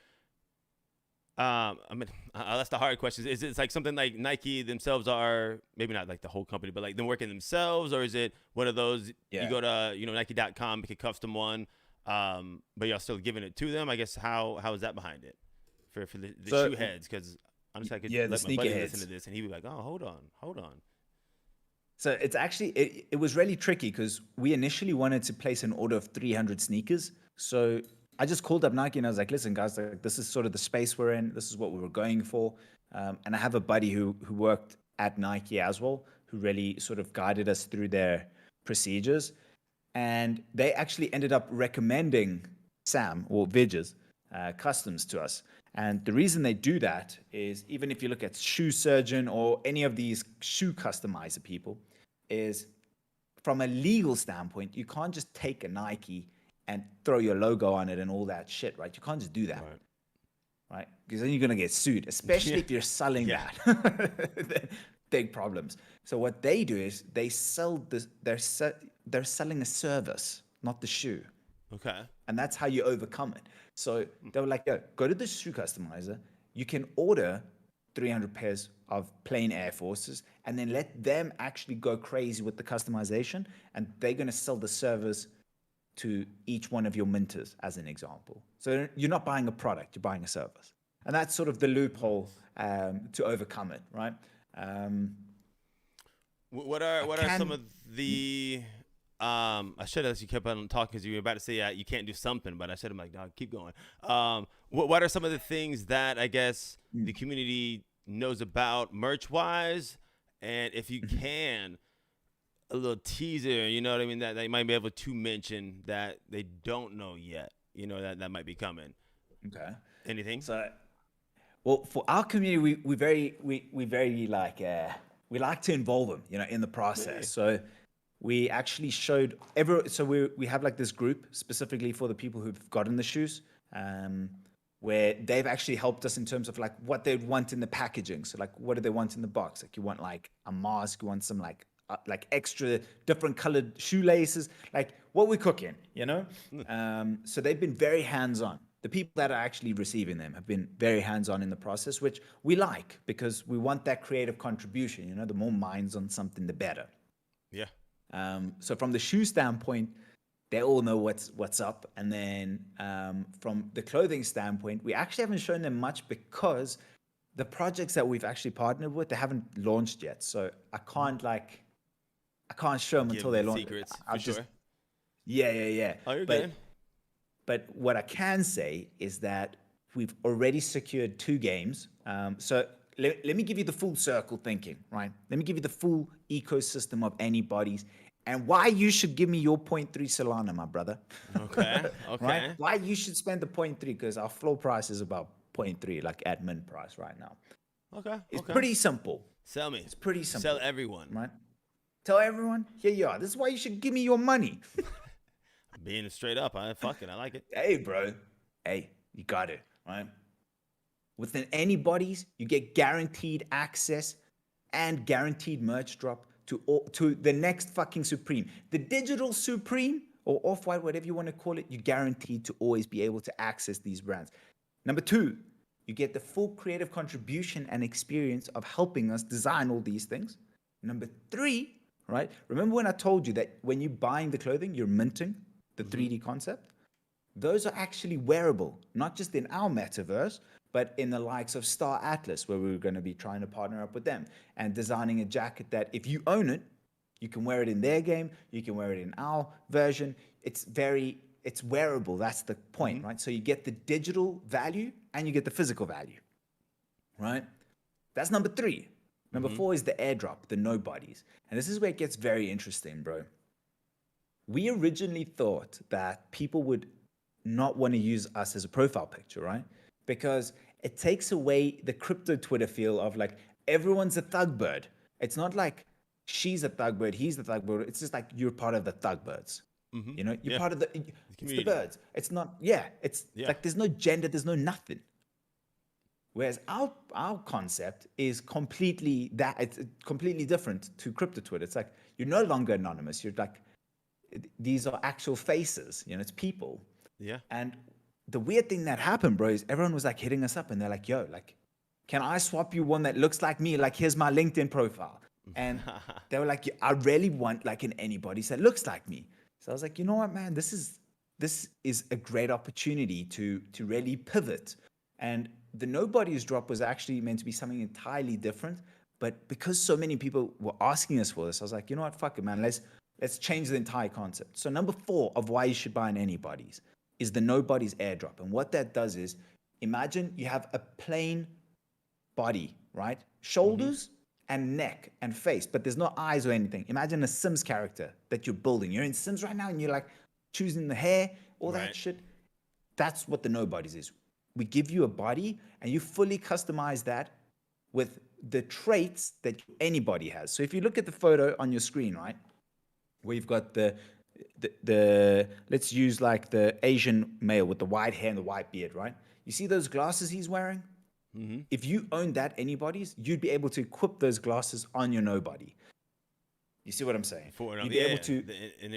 Speaker 1: I mean, that's the hard question. Is it like something like Nike themselves are, maybe not like the whole company, but like them working themselves, or is it one of those you go to Nike.com, make a custom one, but you're still giving it to them? I guess how is that behind it for the shoe heads? Because honestly, I could let my buddy listen to this, and he'd be like, "Oh, hold on."
Speaker 2: So it's actually it was really tricky because we initially wanted to place an order of 300 sneakers. So I just called up Nike and I was like, listen, guys, like, this is sort of the space we're in. This is what we were going for. And I have a buddy who worked at Nike as well, who really sort of guided us through their procedures. And they actually ended up recommending Sam or Vidges customs to us. And the reason they do that is, even if you look at Shoe Surgeon or any of these shoe customizer people, is from a legal standpoint, you can't just take a Nike and throw your logo on it and all that shit, right? You can't just do that, right? Because then you're going to get sued, especially if you're selling that. Big problems. So what they do is they sell this, they're selling a service, not the shoe.
Speaker 1: Okay.
Speaker 2: And that's how you overcome it. So they were like, yo, go to the shoe customizer. You can order 300 pairs of plain Air Forces and then let them actually go crazy with the customization. And they're going to sell the service to each one of your minters, as an example. So you're not buying a product, you're buying a service. And that's sort of the loophole to overcome it, right?
Speaker 1: What are some of the... I should have, as you kept on talking, because you were about to say you can't do something, but I said, I'm like, no, keep going. What are some of the things that I guess the community knows about merch-wise? And if you can, a little teaser, you know what I mean, that they might be able to mention that they don't know yet, that might be coming.
Speaker 2: Okay.
Speaker 1: Anything?
Speaker 2: So Well, for our community, we very like we like to involve them, in the process. So we actually showed so we have like this group specifically for the people who've gotten the shoes, where they've actually helped us in terms of like what they'd want in the packaging. So like, what do they want in the box? Like, you want like a mask, you want some like extra different colored shoelaces, like what we're cooking, So they've been very hands-on. The people that are actually receiving them have been very hands-on in the process, which we like because we want that creative contribution. The more minds on something, the better.
Speaker 1: Yeah.
Speaker 2: So from the shoe standpoint, they all know what's up. And then from the clothing standpoint, we actually haven't shown them much because the projects that we've actually partnered with, they haven't launched yet. So I can't show them until they launch.
Speaker 1: Secrets,
Speaker 2: I'll
Speaker 1: for sure.
Speaker 2: Yeah.
Speaker 1: Oh, you're good.
Speaker 2: But what I can say is that we've already secured 2 games. So let me give you the full circle thinking, right? Let me give you the full ecosystem of AnyBodies and why you should give me your 0.3 Solana, my brother.
Speaker 1: Okay.
Speaker 2: Right? Why you should spend the 0.3, because our floor price is about 0.3, like at min price right now.
Speaker 1: Okay.
Speaker 2: It's pretty simple.
Speaker 1: Sell me.
Speaker 2: It's pretty simple.
Speaker 1: Sell everyone.
Speaker 2: Right? Tell everyone, here you are. This is why you should give me your money.
Speaker 1: Being straight up, I like it.
Speaker 2: Hey, bro. Hey, you got it, right? Within AnyBodies, you get guaranteed access and guaranteed merch drop to the next fucking Supreme. The digital Supreme or Off-White, whatever you want to call it, you're guaranteed to always be able to access these brands. Number 2, you get the full creative contribution and experience of helping us design all these things. Number 3, right? Remember when I told you that when you're buying the clothing, you're minting the 3D concept? Those are actually wearable, not just in our metaverse, but in the likes of Star Atlas, where we're going to be trying to partner up with them and designing a jacket that if you own it, you can wear it in their game, you can wear it in our version. It's wearable. That's the point, right? So you get the digital value and you get the physical value, right? That's number 3. Number 4 is the airdrop, the nobodies. And this is where it gets very interesting, bro. We originally thought that people would not want to use us as a profile picture, right? Because it takes away the crypto Twitter feel of like, everyone's a ThugBird. It's not like she's a ThugBird, he's the ThugBird. It's just like you're part of the ThugBirdz. You're part of it's the birds. It's not, like there's no gender, there's no nothing. Whereas our concept is completely it's completely different to crypto Twitter. It's like, you're no longer anonymous. You're like, these are actual faces, it's people.
Speaker 1: Yeah.
Speaker 2: And the weird thing that happened, bro, is everyone was like hitting us up and they're like, yo, like, can I swap you one that looks like me? Like, here's my LinkedIn profile. And they were like, I really want like an AnyBodies that looks like me. So I was like, you know what, man, this is a great opportunity to really pivot. And the nobodies drop was actually meant to be something entirely different. But because so many people were asking us for this, I was like, you know what, fuck it, man, let's change the entire concept. So number 4 of why you should buy an AnyBodies is the nobodies airdrop. And what that does is, imagine you have a plain body, right? Shoulders and neck and face, but there's no eyes or anything. Imagine a Sims character that you're building. You're in Sims right now and you're like choosing the hair, all that shit. That's what the nobodies is. We give you a body and you fully customize that with the traits that anybody has. So if you look at the photo on your screen, right? Where you've got the let's use like the Asian male with the white hair and the white beard, right? You see those glasses he's wearing? If you own that AnyBodies, you'd be able to equip those glasses on your nobody. You see what I'm saying? You'd be able to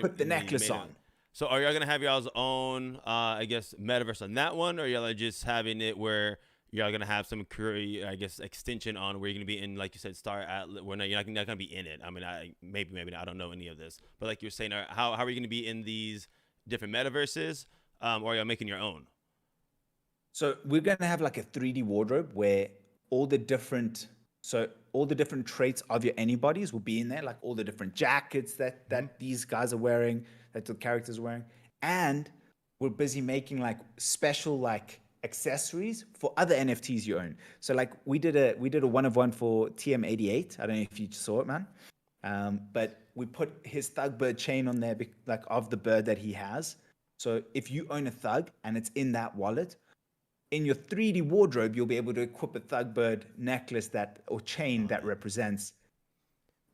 Speaker 2: put the necklace on.
Speaker 1: So are y'all gonna have y'all's own, I guess, metaverse on that one, or y'all just having it where y'all gonna have some I guess, extension on where you're gonna be in, like you said, Star Atlas? Well, no, you're not gonna be in it. I mean, maybe not. I don't know any of this, but like you're saying, how are you gonna be in these different metaverses, or are y'all making your own?
Speaker 2: So we're gonna have like a 3D wardrobe where all the different traits of your AnyBodies will be in there, like all the different jackets that these guys are wearing, that the characters are wearing, and we're busy making like special like accessories for other NFTs you own. So like we did a 1-of-1 for TM88. I don't know if you saw it, man. But we put his ThugBird chain on there, like of the bird that he has. So if you own a Thug and it's in that wallet, in your 3D wardrobe, you'll be able to equip a ThugBird necklace or chain that represents,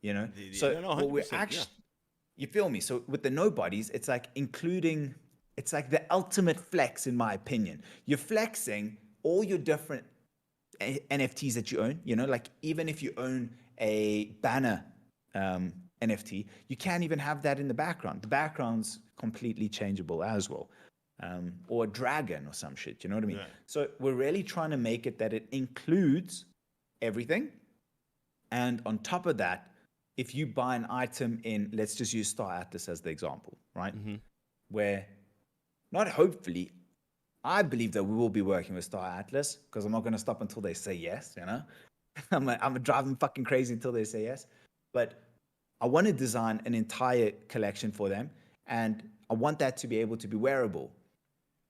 Speaker 2: So
Speaker 1: no,
Speaker 2: what we're
Speaker 1: 100%,
Speaker 2: actually, you feel me? So with the nobodies, it's like it's like the ultimate flex, in my opinion. You're flexing all your different NFTs that you own, like even if you own a banner NFT, you can't even have that in the background. The background's completely changeable as well. Or a dragon or some shit, you know what I mean?
Speaker 1: Yeah.
Speaker 2: So we're really trying to make it that it includes everything. And on top of that, if you buy an item in, let's just use Star Atlas as the example, right? Where, not hopefully, I believe that we will be working with Star Atlas, because I'm not going to stop until they say yes, I'm gonna drive them fucking crazy until they say yes. But I want to design an entire collection for them, and I want that to be able to be wearable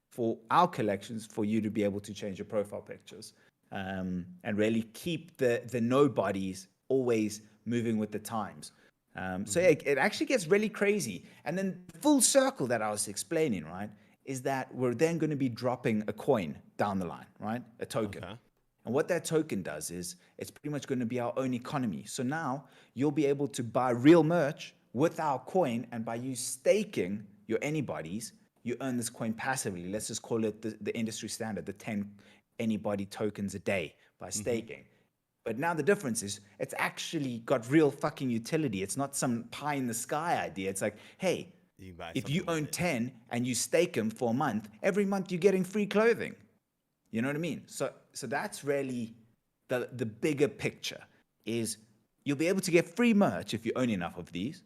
Speaker 2: for our collections, for you to be able to change your profile pictures, and really keep the nobodies always moving with the times. So yeah, it actually gets really crazy. And then full circle that I was explaining, right, is that we're then going to be dropping a coin down the line, right? A token.
Speaker 1: Okay.
Speaker 2: And what that token does is it's pretty much going to be our own economy. So now you'll be able to buy real merch with our coin, and by you staking your AnyBodies, you earn this coin passively. Let's just call it the industry standard, the 10 AnyBody tokens a day by staking. But now the difference is it's actually got real fucking utility. It's not some pie in the sky idea. It's like, hey, if you own 10 and you stake them for a month, every month you're getting free clothing. You know what I mean? So that's really the bigger picture, is you'll be able to get free merch if you own enough of these,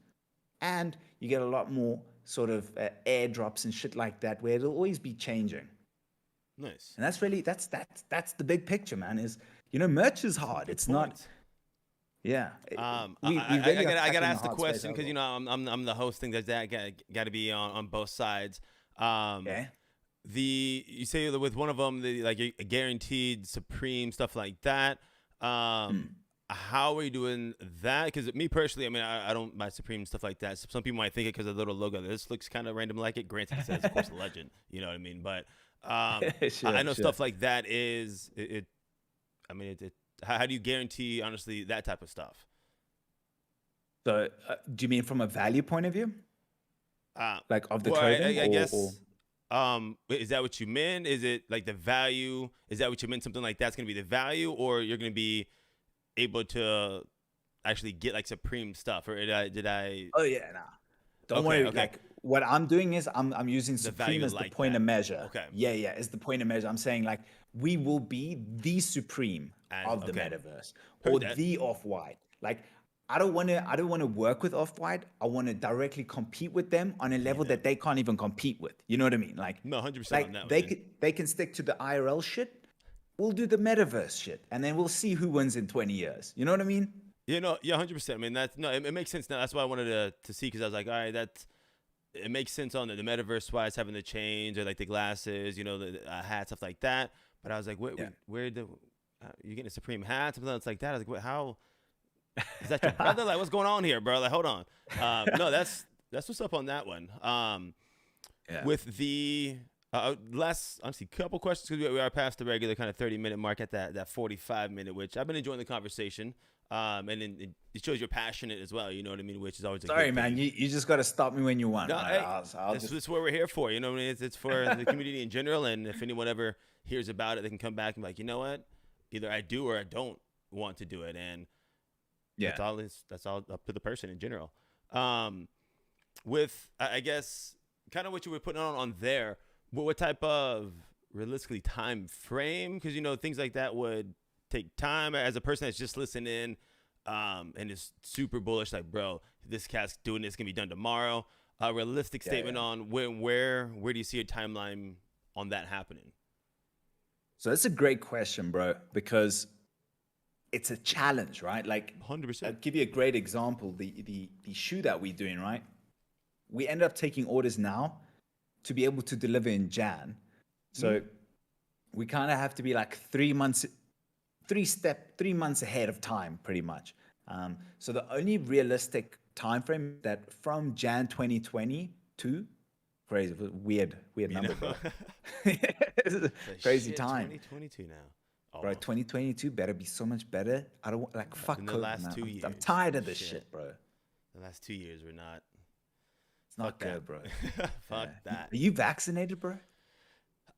Speaker 2: and you get a lot more sort of airdrops and shit like that, where it'll always be changing.
Speaker 1: Nice.
Speaker 2: And that's really that's the big picture, man. Is merch is hard. It's not. Yeah.
Speaker 1: I gotta ask the question, because I'm the hosting. There's that got to be on both sides.
Speaker 2: Okay.
Speaker 1: You say that with one of them, like a guaranteed Supreme stuff like that. How are you doing that? Because me personally, I mean, I don't buy Supreme stuff like that. Some people might think it because of the little logo. This looks kind of random like it. Granted, it says, of course, legend. You know what I mean? But I know stuff like that is it. I mean, how do you guarantee, honestly, that type of stuff?
Speaker 2: So, do you mean from a value point of view? Like of the clothing?
Speaker 1: I guess. Is that what you meant? Is it like the value? Is that what you meant? Something like that's going to be the value, or you're going to be able to actually get like Supreme stuff? Or did I?
Speaker 2: Oh yeah, nah. Don't worry. Okay. Like what I'm doing is I'm using Supreme as the point of measure.
Speaker 1: Okay.
Speaker 2: Yeah, it's the point of measure. I'm saying like we will be the Supreme of the metaverse, or the Off-White. Like I don't want to work with Off-White. I want to directly compete with them on a level that they can't even compete with. You know what I mean? Like
Speaker 1: no, 100%
Speaker 2: like
Speaker 1: on that.
Speaker 2: They can stick to the IRL shit. We'll do the metaverse shit, and then we'll see who wins in 20 years. You know what I mean?
Speaker 1: Yeah, 100%. I mean, it makes sense now. That's why I wanted to see, because I was like, all right, it makes sense on the metaverse wise, having the chains or like the glasses, the hat, stuff like that. But I was like, where you getting a Supreme hat, something else like that? I was like, how is that your brother? Like, what's going on here, bro? Like, hold on. No, that's what's up on that one. With the honestly, couple questions, because we are past the regular kind of 30-minute mark at that 45-minute, which I've been enjoying the conversation. And then it shows you're passionate as well. You know what I mean? Which is always a good thing.
Speaker 2: Man. You just got to stop me when you want.
Speaker 1: No, that's what we're here for. You know what I mean? It's for the community in general. And if anyone ever hears about it, they can come back and be like, you know what? Either I do or I don't want to do it. And that's all up to the person in general. With, I guess, kind of what you were putting on there, what type of realistically time frame? Because, things like that would take time. As a person that's just listening and is super bullish, like, bro, this cat's doing this, can be done tomorrow. A realistic statement on where do you see a timeline on that happening?
Speaker 2: So that's a great question, bro, because it's a challenge, right? Like
Speaker 1: 100%.
Speaker 2: I'll give you a great example. The shoe that we're doing, right? We end up taking orders now to be able to deliver in Jan. So we kind of have to be like 3 months ahead of time, pretty much. So the only realistic time frame that from Jan 2022 crazy, weird number, bro. Crazy time.
Speaker 1: 2022 now.
Speaker 2: Bro, 2022 better be so much better. I don't want, like, fuck
Speaker 1: In the
Speaker 2: COVID,
Speaker 1: last
Speaker 2: man.
Speaker 1: 2 years.
Speaker 2: I'm tired of this shit, bro.
Speaker 1: The last 2 years were not.
Speaker 2: It's not good, bro.
Speaker 1: Fuck that.
Speaker 2: Are you vaccinated, bro?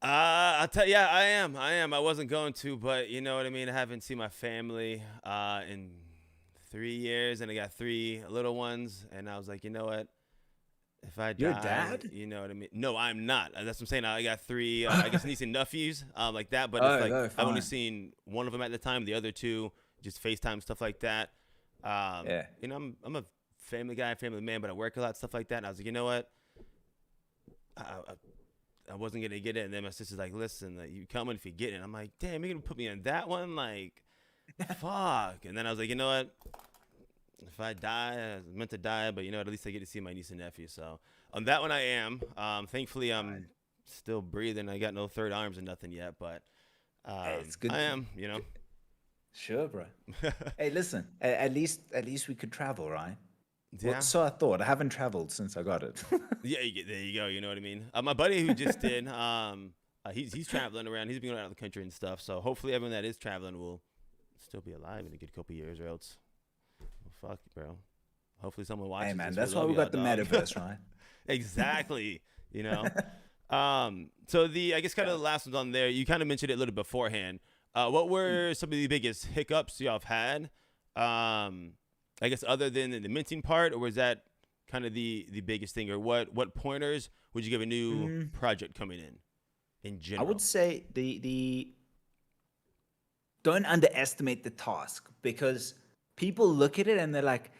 Speaker 1: I'll tell you, yeah, I am. I wasn't going to, but you know what I mean? I haven't seen my family in 3 years, and I got 3 little ones, and I was like, you know what? If I die,
Speaker 2: You're a dad?
Speaker 1: you know what I mean? No, I'm not. That's what I'm saying. I got 3, I guess, nieces and nephews, like that. But it's like
Speaker 2: no,
Speaker 1: I've only
Speaker 2: fine.
Speaker 1: seen one of them at the time. The other 2, just FaceTime, stuff like that.
Speaker 2: Yeah.
Speaker 1: You know, I'm a family guy, family man, but I work a lot, stuff like that. And I was like, you know what? I wasn't gonna get it. And then my sister's like, listen, you coming if you get it. I'm like, damn, you're gonna put me on that one? Like, fuck. And then I was like, you know what? If I die, I was meant to die, but you know what? At least I get to see my niece and nephew. So on that one, I am. Thankfully, I'm still breathing. I got no third arms and nothing yet, but
Speaker 2: it's good.
Speaker 1: I am. You know.
Speaker 2: Sure, bro. Hey, listen. At least we could travel, right?
Speaker 1: Yeah.
Speaker 2: Well, so I thought. I haven't traveled since I got it.
Speaker 1: Yeah, there you go. You know what I mean? My buddy who just did, he's traveling around. He's been going out of the country and stuff. So hopefully everyone that is traveling will still be alive in a good couple years, or else, well, fuck, bro. Hopefully someone watches.
Speaker 2: Hey, man,
Speaker 1: this.
Speaker 2: that's
Speaker 1: We
Speaker 2: why
Speaker 1: love
Speaker 2: we got the
Speaker 1: y'all, dog.
Speaker 2: metaverse, right?
Speaker 1: Exactly. You know. So I guess kind of the last ones on there. You kind of mentioned it a little beforehand. What were some of the biggest hiccups y'all have had? I guess other than the minting part, or was that kind of the biggest thing, or what pointers would you give a new project coming in general?
Speaker 2: I would say the don't underestimate the task, because people look at it and they're like,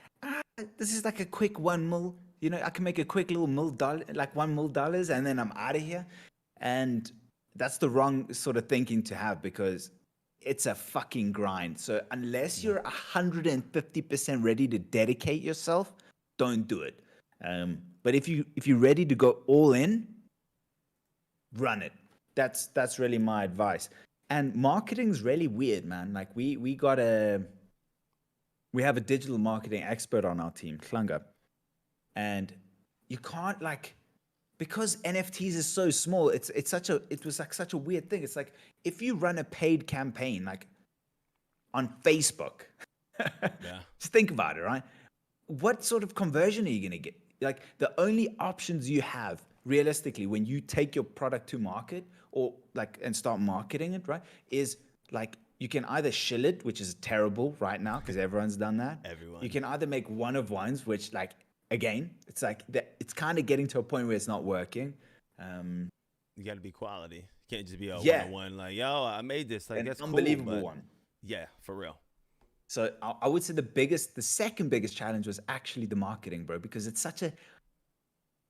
Speaker 2: this is like a quick $1 mil. You know, I can make a quick little like $1 mil, and then I'm out of here. And that's the wrong sort of thinking to have, because it's a fucking grind. So unless you're 150% ready to dedicate yourself, don't do it. But if you're ready to go all in, run it. That's really my advice. And marketing's really weird, man. Like we have a digital marketing expert on our team, Klunga. And you can't, like, because NFTs is so small, it was like such a weird thing. It's like if you run a paid campaign like on Facebook, just think about it, right? What sort of conversion are you gonna get? Like the only options you have realistically when you take your product to market or like and start marketing it, right, is like you can either shill it, which is terrible right now because everyone's done that.
Speaker 1: Everyone.
Speaker 2: You can either make one of ones, which like again, it's like it's kind of getting to a point where it's not working.
Speaker 1: You got to be quality. You can't just be a one-on-one like, yo, I made this. Like, that's
Speaker 2: unbelievable
Speaker 1: cool,
Speaker 2: one.
Speaker 1: Yeah, for real.
Speaker 2: So I would say the second biggest challenge was actually the marketing, bro, because it's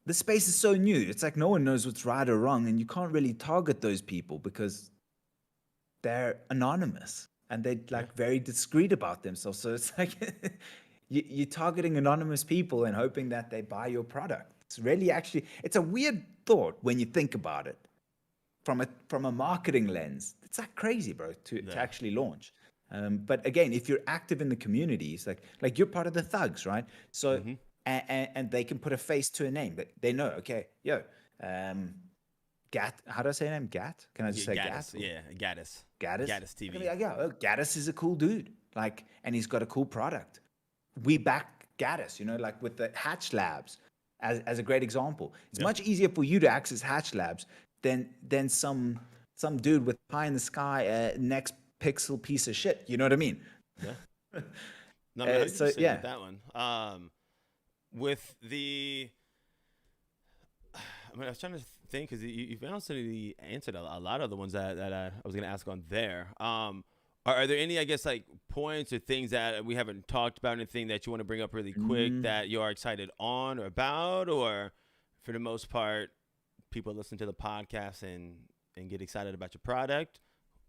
Speaker 2: the space is so new. It's like no one knows what's right or wrong, and you can't really target those people because they're anonymous and they're like very discreet about themselves. So it's like you're targeting anonymous people and hoping that they buy your product. It's really it's a weird thought when you think about it from a marketing lens. It's like crazy, bro, to actually launch. But again, if you're active in the communities, like you're part of the thugs, right? So and they can put a face to a name. They know, okay, Gat. How do I say your name? Gat? Can I just say
Speaker 1: Gaddis?
Speaker 2: Gat?
Speaker 1: Yeah, Gaddis.
Speaker 2: Gaddis.
Speaker 1: Gaddis TV.
Speaker 2: I mean, Gaddis is a cool dude. Like, and he's got a cool product. We back Gaddis, you know, like with the Hatch Labs as a great example. It's much easier for you to access Hatch Labs than some dude with pie in the sky next pixel piece of shit. You know what I mean?
Speaker 1: Yeah. No, I with that one. With the, I was trying to think because you've honestly answered a lot of the ones that I was going to ask on there. Are there any, I guess, like points or things that we haven't talked about, anything that you want to bring up really quick that you are excited on or about, or for the most part, people listen to the podcast and get excited about your product?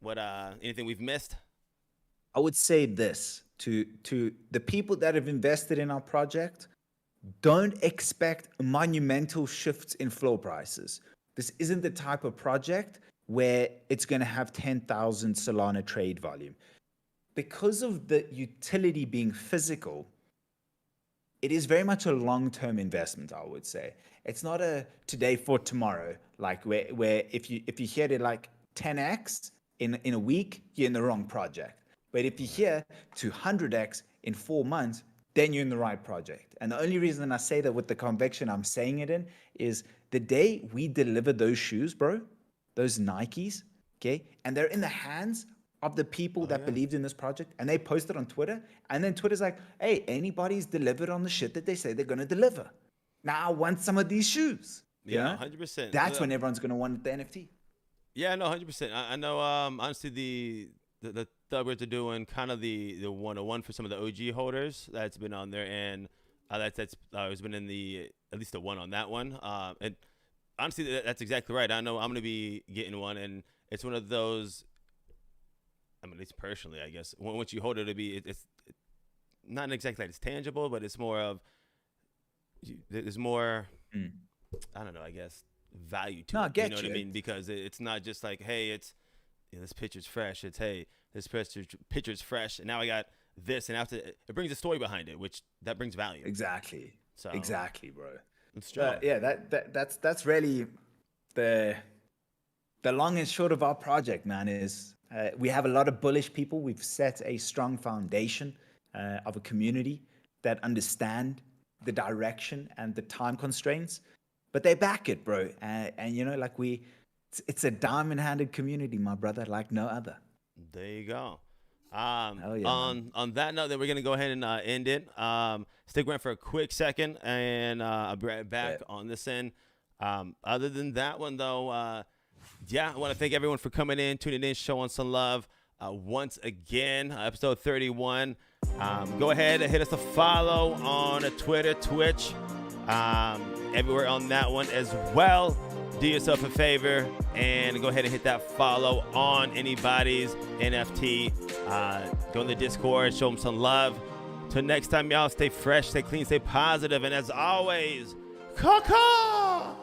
Speaker 1: What anything we've missed?
Speaker 2: I would say this to the people that have invested in our project: don't expect monumental shifts in floor prices. This isn't the type of project where it's going to have 10,000 Solana trade volume. Because of the utility being physical, it is very much a long-term investment, I would say. It's not a today for tomorrow, like where if you hit it like 10x in a week, you're in the wrong project. But if you hit to 100x in 4 months, then you're in the right project. And the only reason I say that with the conviction I'm saying it in is the day we deliver those shoes, bro, those Nikes, okay, and they're in the hands of the people that believed in this project, and they post it on Twitter, and then Twitter's like, hey, anybody's delivered on the shit that they say they're going to deliver. Now I want some of these shoes.
Speaker 1: Yeah, 100%.
Speaker 2: That's when everyone's going to want the NFT.
Speaker 1: Yeah, no, 100%. I know, honestly, the ThugBirdz are doing kind of the 101 for some of the OG holders that's been on there, and that's been in at least the one on that one. And honestly, that's exactly right. I know I'm going to be getting one, and it's one of those, I mean, at least personally, I guess, once you hold it, it's not exactly like it's tangible, but it's more of, there's more, I don't know, I guess, value to it. You know what I mean? Because it's not just like, hey, it's, this picture's fresh. It's, hey, this picture's fresh, and now I got this, and after it brings a story behind it, which that brings value.
Speaker 2: Exactly. So exactly, bro.
Speaker 1: It's true.
Speaker 2: Yeah, that's really the long and short of our project, man. Is we have a lot of bullish people. We've set a strong foundation of a community that understand the direction and the time constraints, but they back it, bro. And you know, like it's a diamond-handed community, my brother, like no other.
Speaker 1: There you go.
Speaker 2: Yeah,
Speaker 1: on that note, then we're gonna go ahead and end it. Stick around for a quick second, and I'll be right back on this end. Other than that one, though, I want to thank everyone for coming in, tuning in, showing some love. Once again, episode 31. Go ahead and hit us a follow on Twitter, Twitch, everywhere on that one as well. Do yourself a favor and go ahead and hit that follow on AnyBodiesNFT. Go in the Discord, show them some love. Till next time, y'all, stay fresh, stay clean, stay positive, and as always, caw-caw!